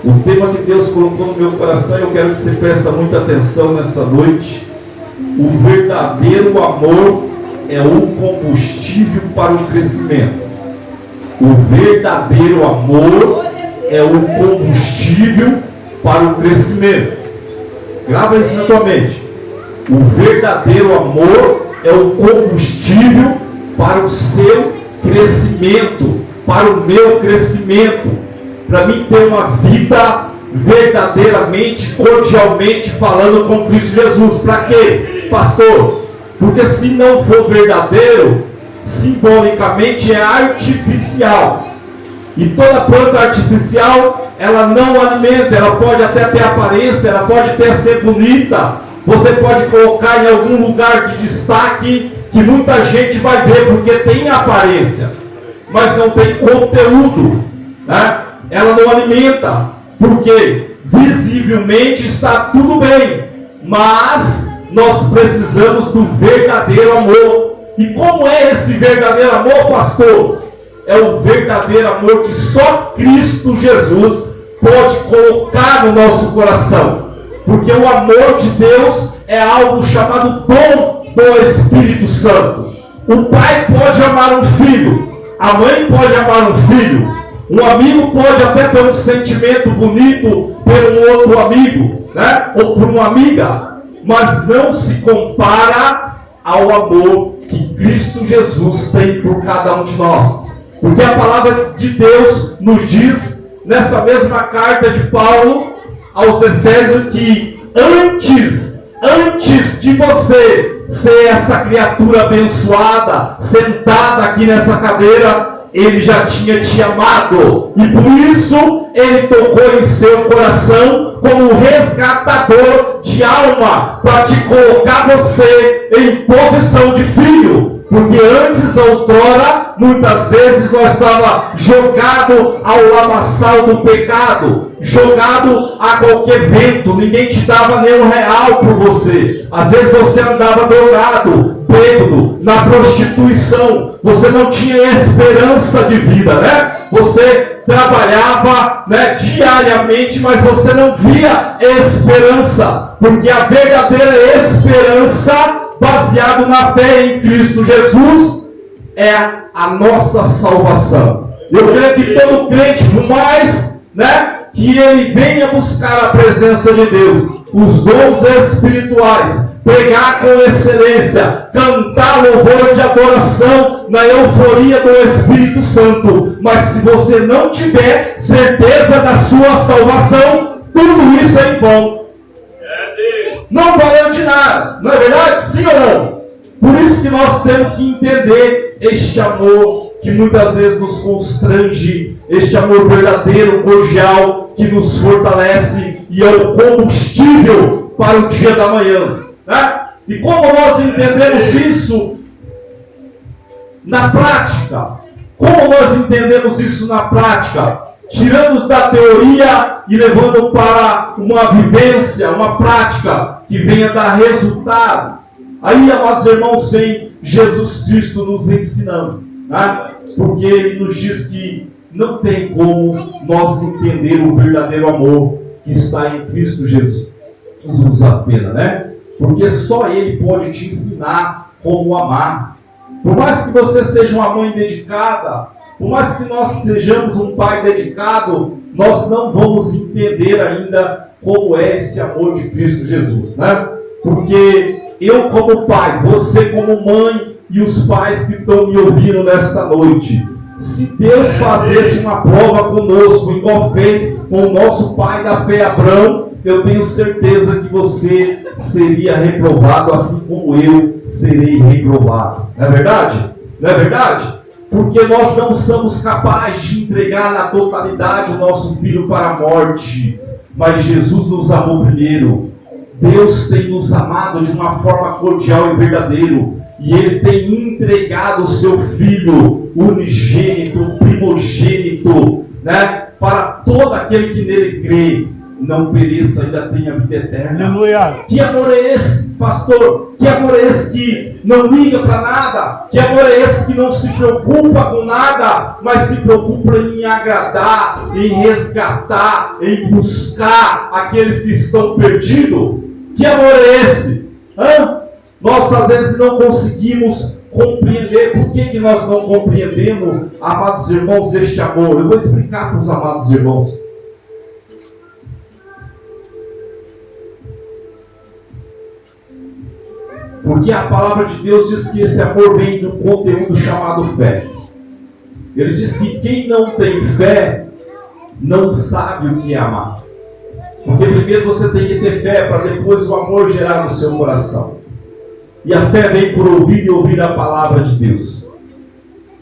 O tema que Deus colocou no meu coração, eu quero que você preste muita atenção nessa noite. O verdadeiro amor é o combustível para o crescimento. O verdadeiro amor é o combustível para o crescimento. Grava isso na tua mente. O verdadeiro amor é o combustível para o seu crescimento, para o meu crescimento, para mim ter uma vida verdadeiramente, cordialmente falando com Cristo Jesus. Para quê, pastor? Porque se não for verdadeiro, simbolicamente é artificial. E toda planta artificial, ela não alimenta, ela pode até ter aparência, ela pode até ser bonita, você pode colocar em algum lugar de destaque que muita gente vai ver porque tem aparência, mas não tem conteúdo, né? Ela não alimenta, porque visivelmente está tudo bem, mas nós precisamos do verdadeiro amor. E como é esse verdadeiro amor, pastor? É o verdadeiro amor que só Cristo Jesus pode colocar no nosso coração. Porque o amor de Deus é algo chamado dom do Espírito Santo. O pai pode amar um filho, a mãe pode amar um filho, um amigo pode até ter um sentimento bonito por um outro amigo, né? Ou por uma amiga, mas não se compara ao amor que Cristo Jesus tem por cada um de nós. Porque a palavra de Deus nos diz, nessa mesma carta de Paulo aos Efésios, que antes de você ser essa criatura abençoada, sentada aqui nessa cadeira, Ele já tinha te amado. E por isso Ele tocou em seu coração como resgatador de alma, para te colocar você em posição de filho. Porque antes, outrora, muitas vezes nós estávamos jogados ao lamaçal do pecado, jogado a qualquer vento, ninguém te dava nenhum real por você. Às vezes você andava drogado, bêbado, na prostituição, você não tinha esperança de vida, né? Você trabalhava, né, diariamente, mas você não via esperança, porque a verdadeira esperança, baseado na fé em Cristo Jesus, é a nossa salvação. Eu creio que todo crente, por mais, né, que ele venha buscar a presença de Deus, os dons espirituais, pregar com excelência, cantar louvor de adoração na euforia do Espírito Santo, mas se você não tiver certeza da sua salvação, tudo isso é em vão. Não valeu de nada, não é verdade? Sim ou não? Por isso que nós temos que entender este amor que muitas vezes nos constrange, este amor verdadeiro, cordial, que nos fortalece e é o combustível para o dia da manhã, né? E como nós entendemos isso na prática? Como nós entendemos isso na prática? Tirando da teoria e levando para uma vivência, uma prática que venha dar resultado. Aí, amados irmãos, vem Jesus Cristo nos ensinando, né? Porque Ele nos diz que não tem como nós entender o verdadeiro amor que está em Cristo Jesus apenas, né? Porque só Ele pode te ensinar como amar. Por mais que você seja uma mãe dedicada, por mais que nós sejamos um pai dedicado, nós não vamos entender ainda como é esse amor de Cristo Jesus, né? Porque eu como pai, você como mãe e os pais que estão me ouvindo nesta noite, se Deus fizesse uma prova conosco, igual fez com o nosso pai da fé Abraão, eu tenho certeza que você seria reprovado, assim como eu serei reprovado. Não é verdade? Não é verdade? Porque nós não somos capazes de entregar na totalidade o nosso filho para a morte. Mas Jesus nos amou primeiro. Deus tem nos amado de uma forma cordial e verdadeira. E Ele tem entregado o seu Filho unigênito, primogênito, né, para todo aquele que nele crê, não pereça, ainda tenha vida eterna. Aleluia. Que amor é esse, pastor? Que amor é esse que não liga para nada? Que amor é esse que não se preocupa com nada, mas se preocupa em agradar, em resgatar, em buscar aqueles que estão perdidos? Que amor é esse? Nós às vezes não conseguimos compreender. Por que nós não compreendemos, amados irmãos, este amor? Eu vou explicar para os amados irmãos. Porque a palavra de Deus diz que esse amor vem de um conteúdo chamado fé. Ele diz que quem não tem fé não sabe o que é amar. Porque primeiro você tem que ter fé para depois o amor gerar no seu coração. E a fé vem por ouvir e ouvir a palavra de Deus.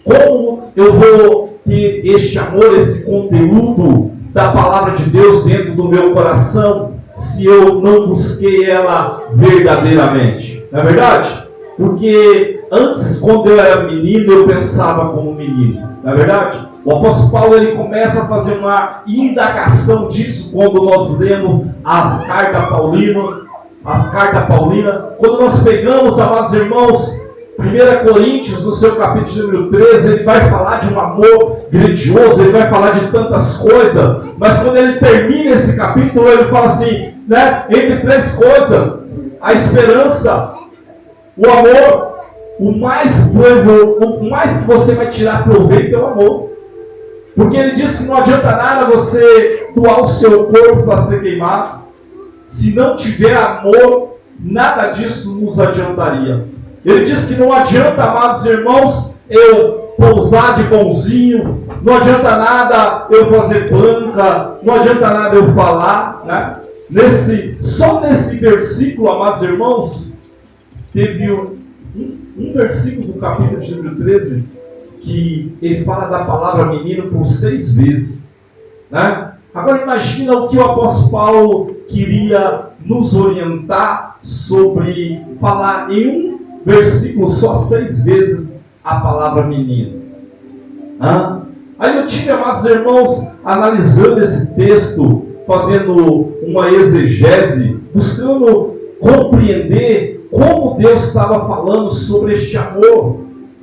Como eu vou ter este amor, esse conteúdo da palavra de Deus dentro do meu coração, se eu não busquei ela verdadeiramente? Não é verdade? Porque antes, quando eu era menino, eu pensava como menino. Não é verdade? O apóstolo Paulo ele começa a fazer uma indagação disso quando nós lemos as cartas paulinas. Quando nós pegamos, amados irmãos, 1 Coríntios, no seu capítulo número 13, ele vai falar de um amor grandioso, ele vai falar de tantas coisas, mas quando ele termina esse capítulo, ele fala assim, né, entre três coisas: a esperança, o amor, o mais que você vai tirar proveito é o amor. Porque ele diz que não adianta nada você doar o seu corpo para ser queimado. Se não tiver amor, nada disso nos adiantaria. Ele diz que não adianta, amados irmãos, eu pousar de bonzinho, não adianta nada eu fazer banca, não adianta nada eu falar, né? Só nesse versículo, amados irmãos, teve um versículo do capítulo de número 13, que ele fala da palavra menino por 6 vezes, né? Agora imagina o que o apóstolo Paulo queria nos orientar sobre falar em um versículo só 6 vezes a palavra menino. Aí eu tive, amados irmãos, analisando esse texto, fazendo uma exegese, buscando compreender como Deus estava falando sobre este amor,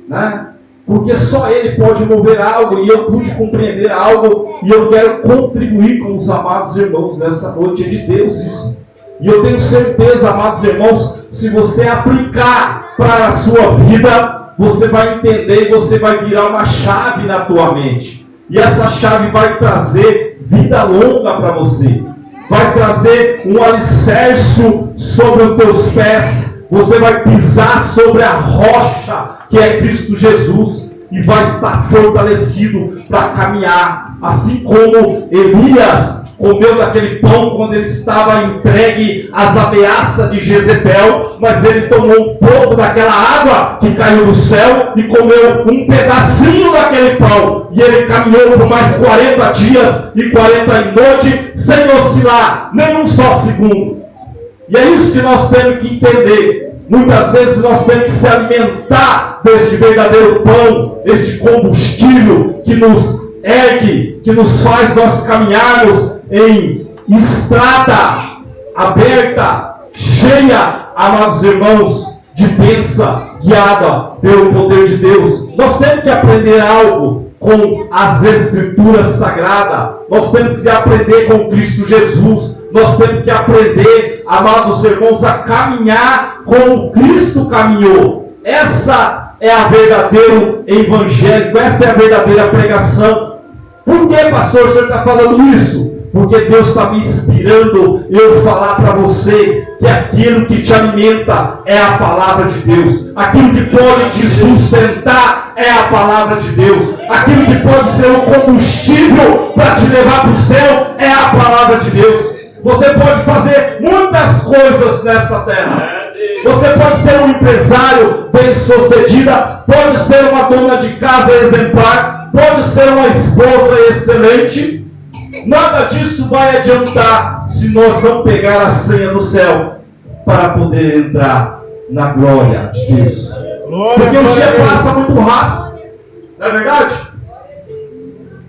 né? Porque só Ele pode mover algo, e eu pude compreender algo, e eu quero contribuir com os amados irmãos nessa noite. É de Deus isso. E eu tenho certeza, amados irmãos, se você aplicar para a sua vida, você vai entender e você vai virar uma chave na tua mente. E essa chave vai trazer vida longa para você. Vai trazer um alicerce sobre os teus pés. Você vai pisar sobre a rocha que é Cristo Jesus e vai estar fortalecido para caminhar. Assim como Elias comeu daquele pão quando ele estava entregue às ameaças de Jezebel, mas ele tomou um pouco daquela água que caiu do céu e comeu um pedacinho daquele pão. E ele caminhou por mais 40 dias e 40 noites sem oscilar nem um só segundo. E é isso que nós temos que entender. Muitas vezes nós temos que se alimentar deste verdadeiro pão, este combustível que nos ergue, que nos faz nós caminharmos em estrada aberta, cheia, amados irmãos, de bênção, guiada pelo poder de Deus. Nós temos que aprender algo com as Escrituras Sagradas. Nós temos que aprender com Cristo Jesus. Nós temos que aprender, amados irmãos, a caminhar como Cristo caminhou. Essa é a verdadeiro evangelho, essa é a verdadeira pregação. Por que, pastor, o senhor está falando isso? Porque Deus está me inspirando eu falar para você que aquilo que te alimenta é a palavra de Deus. Aquilo que pode te sustentar é a palavra de Deus. Aquilo que pode ser um combustível para te levar para o céu é a palavra de Deus. Você pode fazer muitas coisas nessa terra. Você pode ser um empresário bem-sucedida, pode ser uma dona de casa exemplar, pode ser uma esposa excelente. Nada disso vai adiantar se nós não pegar a senha no céu para poder entrar na glória de Deus. Porque o dia passa muito rápido, não é verdade?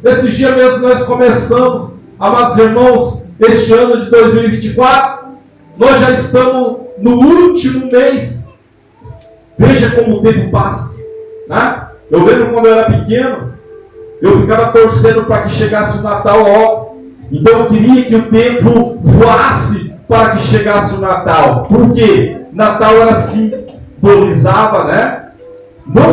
Esse dia mesmo nós começamos, amados irmãos, este ano de 2024, nós já estamos no último mês, Veja como o tempo passa, né? Eu lembro quando eu era pequeno, eu ficava torcendo para que chegasse o Natal logo. Então eu queria que o tempo voasse para que chegasse o Natal. Por quê? Natal era simbolizava, né? Não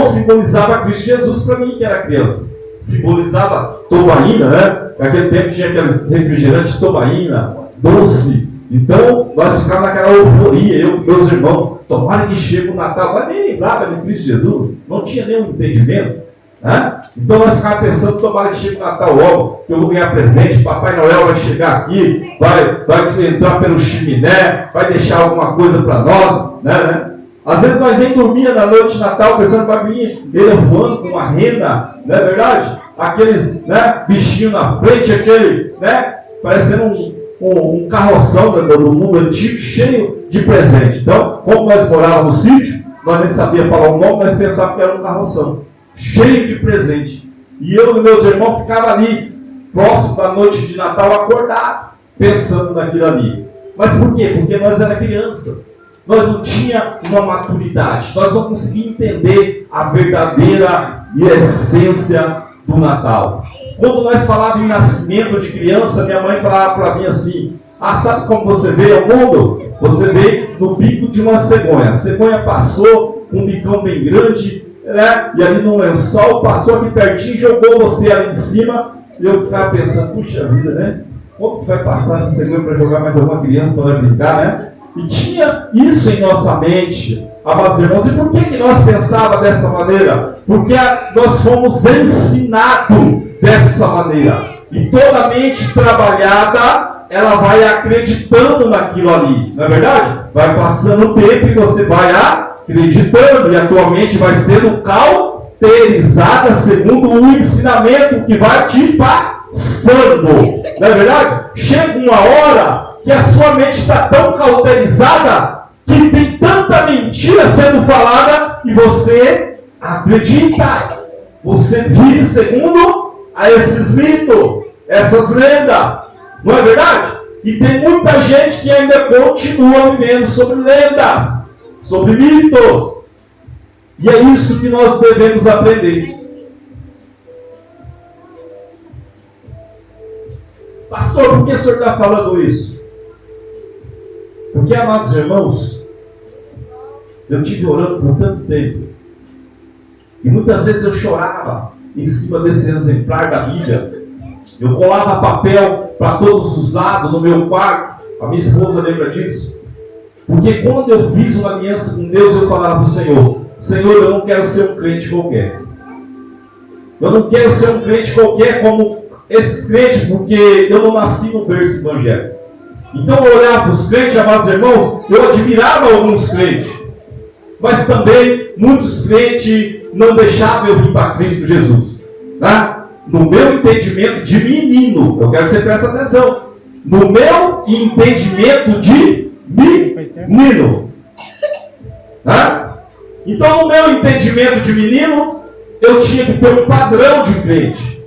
simbolizava Cristo Jesus para mim, que era criança. Simbolizava tobaína, né? Naquele tempo tinha aqueles refrigerantes tobaína, doce. Então nós ficávamos naquela euforia, eu e meus irmãos. Tomara que chegue o Natal. Mas nem lembrava de Cristo Jesus. Não tinha nenhum entendimento. Né? Então nós ficávamos pensando, tomara que chegue o Natal logo, que eu vou ganhar presente, Papai Noel vai chegar aqui, vai entrar pelo chiminé, vai deixar alguma coisa para nós, né? Às vezes nós nem dormíamos na noite de Natal pensando que vai vir ele voando com uma rena, não é verdade? Aqueles, né, bichinhos na frente, aquele, né, parecendo um carroção do mundo antigo, cheio de presente. Então, como nós morávamos no sítio, nós nem sabíamos falar o nome, nós pensávamos que era um carroção cheio de presente. E eu e meus irmãos ficavam ali, próximo da noite de Natal, acordados, pensando naquilo ali. Mas por quê? Porque nós era criança. Nós não tínhamos uma maturidade. Nós não conseguíamos entender a verdadeira essência do Natal. Quando nós falávamos em nascimento de criança, minha mãe falava para mim assim: sabe como você veio ao mundo? Você veio no bico de uma cegonha. A cegonha passou com um bicão bem grande, né? E ali no lençol, passou aqui pertinho, jogou você ali de cima. E eu ficava pensando, puxa vida, né? Como que vai passar essa cegonha para jogar mais alguma criança para brincar, né? E tinha isso em nossa mente, amados irmãos. E por que nós pensávamos dessa maneira? Porque nós fomos ensinados dessa maneira. E toda mente trabalhada, ela vai acreditando naquilo ali. Não é verdade? Vai passando o tempo e você vai acreditando. E a tua mente vai sendo cauterizada segundo o ensinamento que vai te passando. Não é verdade? Chega uma hora que a sua mente está tão cauterizada que tem tanta mentira sendo falada e você acredita. Você vive segundo a esses mitos, essas lendas. Não é verdade? E tem muita gente que ainda continua vivendo sobre lendas, sobre mitos. E é isso que nós devemos aprender. Pastor, por que o senhor está falando isso? Porque, amados irmãos, eu estive orando por tanto tempo. E muitas vezes eu chorava em cima desse exemplar da Bíblia. Eu colava papel para todos os lados no meu quarto. A minha esposa lembra disso. Porque quando eu fiz uma aliança com Deus, eu falava para o Senhor: Senhor, eu não quero ser um crente qualquer. Eu não quero ser um crente qualquer como esses crentes, porque eu não nasci no berço evangélico. Então eu olhava para os crentes, amados irmãos, eu admirava alguns crentes. Mas também muitos crentes não deixavam eu vir para Cristo Jesus. Tá? No meu entendimento de menino, eu quero que você preste atenção. No meu entendimento de menino. Tá? Então no meu entendimento de menino, eu tinha que ter um padrão de crente.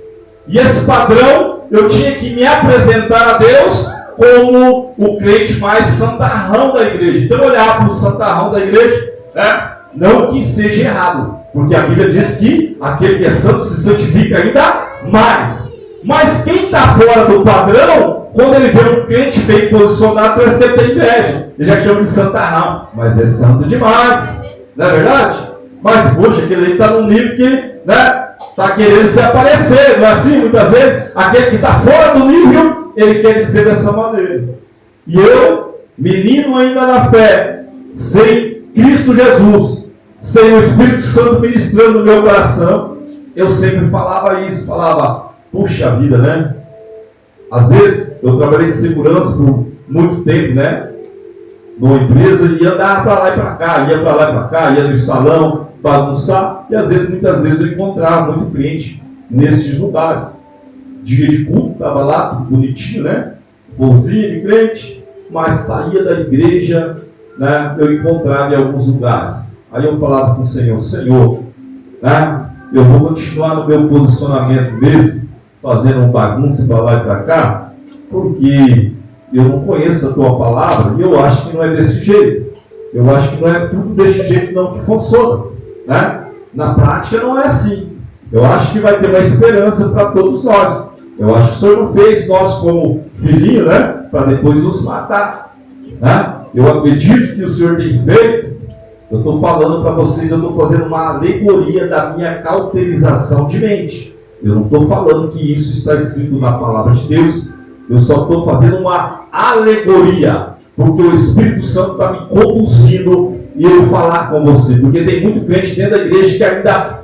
E esse padrão, eu tinha que me apresentar a Deus como o crente mais santarrão da igreja. Então olhar para o santarrão da igreja, né? Não que seja errado, porque a Bíblia diz que aquele que é santo se santifica ainda mais. Mas quem está fora do padrão, quando ele vê um crente bem posicionado, parece que ele tem inveja. Ele já chama de santarrão, mas é santo demais, não é verdade? Mas poxa, aquele aí está num nível que, né, está querendo se aparecer, não é assim? Muitas vezes aquele que está fora do nível, ele quer dizer dessa maneira. E eu, menino ainda na fé, sem Cristo Jesus, sem o Espírito Santo ministrando no meu coração, eu sempre falava isso, falava, puxa vida, né? Às vezes, eu trabalhei de segurança por muito tempo, né? Numa empresa, e andava para lá e para cá, ia para lá e para cá, ia no salão, bagunçar, e às vezes, muitas vezes, eu encontrava muito cliente nesses lugares. Dia de culto, estava lá, tudo bonitinho, né? Bolsinha de crente, mas saía da igreja, né? Eu encontrava em alguns lugares. Aí eu falava com o Senhor, Senhor, né? Eu vou continuar no meu posicionamento mesmo, fazendo uma bagunça para lá e para cá, porque eu não conheço a tua palavra e eu acho que não é desse jeito. Eu acho que não é tudo desse jeito não que funciona, né? Na prática não é assim. Eu acho que vai ter uma esperança para todos nós. Eu acho que o Senhor não fez nós como filhinho, né? Para depois nos matar, né? Eu acredito que o Senhor tem feito. Eu estou falando para vocês, eu estou fazendo uma alegoria da minha cauterização de mente. Eu não estou falando que isso está escrito na palavra de Deus. Eu só estou fazendo uma alegoria, porque o Espírito Santo está me conduzindo e eu falar com você. Porque tem muito crente dentro da igreja que ainda